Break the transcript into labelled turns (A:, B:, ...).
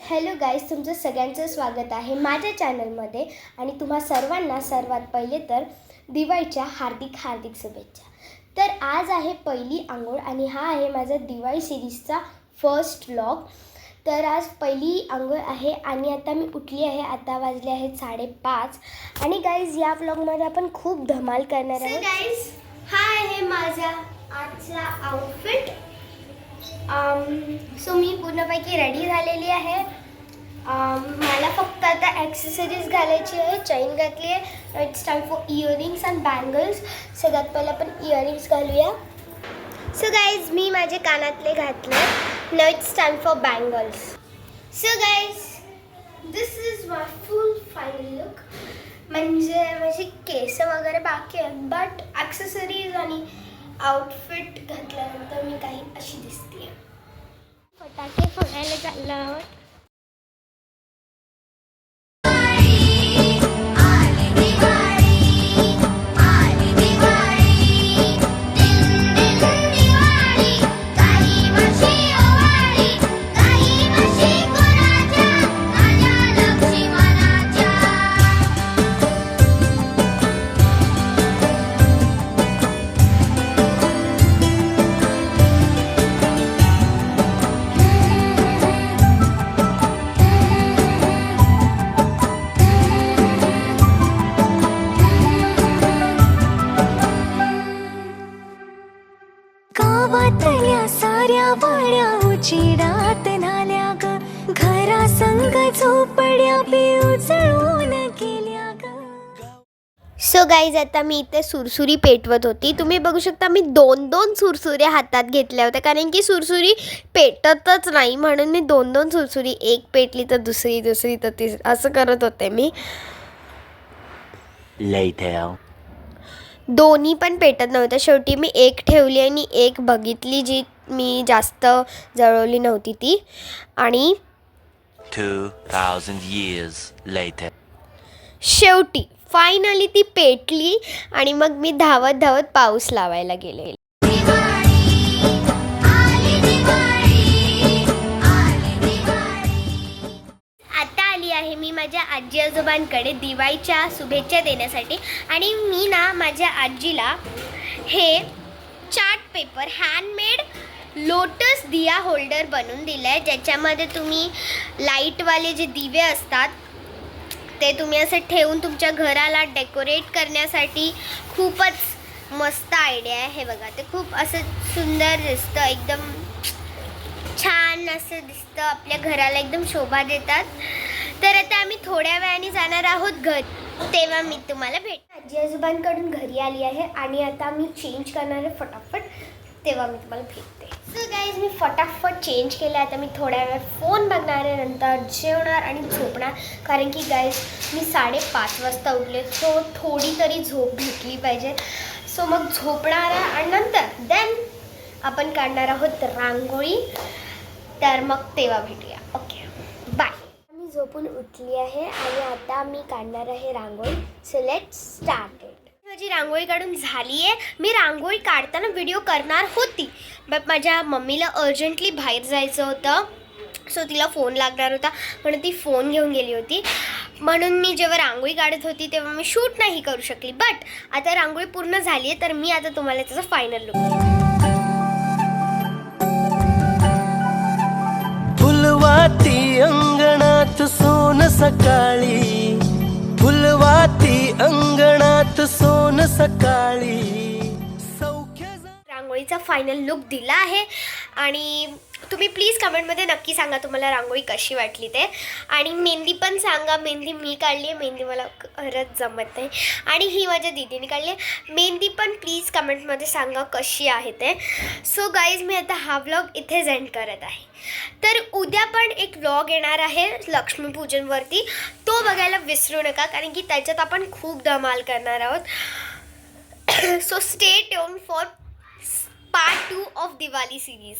A: Hello guys, तुमचं सगळ्यांचं स्वागत आहे माझ्या चॅनलमध्ये. आणि तुम्हा सर्वांना सर्वात पहिले तर दिवाळीच्या हार्दिक शुभेच्छा. तर आज आहे पहिली आंघोळ आणि हा आहे माझा दिवाळी सिरीजचा फर्स्ट व्लॉग. तर आज पहिली आंघोळ आहे आणि आता मी उठली आहे. आता वाजले आहेत 5:30. आणि गाईज, या व्लॉगमध्ये आपण खूप धमाल करणार आहोत. गाईज, हा आहे माझा आजचा आउटफिट. सो मी पूर्णपैकी रेडी झालेली आहे. मला फक्त आता ॲक्सेसरीज घालायची आहे. चैन घातली आहे. It's time for earrings and bangles. सगळ्यात पहिलं आपण इयरिंग्स घालूया. सो गाईज, मी माझे कानातले घातले. Now it's time for bangles. So guys, this is my full final look. म्हणजे माझे केस वगैरे बाकी आहेत, बट ॲक्सेसरीज आणि आउटफिट घातल्यानंतर मी काही अशी दिसते. फटाके फोडायला चाललो आहोत.
B: साऱ्या वाड्या उचिडात नाल्या ग, घरा संग झोपड्या बी उजळून गेल्या ग.
A: सो गाईज, आता मी इथे सुरसुरी पेटवत होती. तुम्ही बघू शकता मी दोन सुरसुऱ्या हातात घेतल्या होत्या, कारण की सुरसुरी पेटतच नाही, म्हणून मी दोन सुरसुरी, एक पेटली तर दुसरी तर तिसरी, असं करत होते मी. दोन्ही पण पेटत नव्हतं. शेवटी मी एक ठेवली आणि एक बघितली, जी मी जास्त जळवली नव्हती ती. आणि
C: 2000 years later.
A: शेवटी फायनली ती पेटली आणि मग मी धावत पाऊस लावायला गेले. आता आली आहे मी माझ्या आजी आजोबांकडे दिवाळीच्या शुभेच्छा देण्यासाठी. आणि मी ना माझ्या आजीला हे चार्ट पेपर हँडमेड लोटस दिया होल्डर बनवून दिलं आहे, ज्याच्यामध्ये तुम्ही लाईटवाले जे दिवे असतात ते तुम्ही असं ठेवून तुमच्या घराला डेकोरेट करण्यासाठी खूपच मस्त आयडिया आहे. हे बघा, ते खूप असं सुंदर दिसतं, एकदम छान असं दिसतं, आपल्या घराला एकदम शोभा देतात. तर आता आम्ही थोड्या वेळाने जाणार आहोत घरी, तेव्हा मी तुम्हाला आजी आजोबांकडून घरी आली आहे आणि आता मी चेंज करणार आहे फटाफट, तेव्हा मी तुम्हाला भेटते. सो गाईज, मी फटाफट चेंज केलं. आता मी थोड्या वेळ फोन बघणार आहे, नंतर जेवणार आणि झोपणार, कारण की गाईज मी 5:30 वाजता उठले, सो थोडी तरी झोप घेतली पाहिजे. सो मग झोपणार आहे आणि नंतर देन आपण काढणार आहोत रांगोळी. तर मग तेव्हा भेटूया. Okay, bye. मी झोपून उठली आहे आणि आता मी काढणार आहे रांगोळी. So let's start it. माझी रांगोळी काढून झाली आहे. मी रांगोळी काढताना व्हिडिओ करणार होती, बट माझ्या मम्मीला अर्जंटली बाहेर जायचं होतं, सो तिला फोन लागणार होता, म्हणून ती फोन घेऊन गेली होती. म्हणून मी जेव्हा रांगोळी काढत होती तेव्हा मी शूट नाही करू शकली. बट आता रांगोळी पूर्ण झाली आहे, तर मी आता तुम्हाला त्याचं फायनल लुक.
D: फुलवाती अंगणात सोन सकाळी, फुलवाती अंगणात सोन सकाळी.
A: रांगोळीचा फायनल लुक दिला आहे आणि तुम्ही प्लीज कमेंटमध्ये नक्की सांगा तुम्हाला रांगोळी कशी वाटली ते. आणि मेहंदी पण सांगा. मेहंदी मी काढली आहे, मेहंदी मला खरंच जमत नाही, आणि ही माझ्या दीदीने काढली आहे. मेहंदी पण प्लीज कमेंटमध्ये सांगा कशी आहे ते. सो गाईज, मी आता हा व्लॉग इथेच एंड करत आहे. तर उद्या पण एक व्लॉग येणार आहे लक्ष्मीपूजनवरती, तो बघायला विसरू नका, कारण की त्याच्यात आपण खूप धमाल करणार आहोत. So stay tune for part 2 of Diwali series.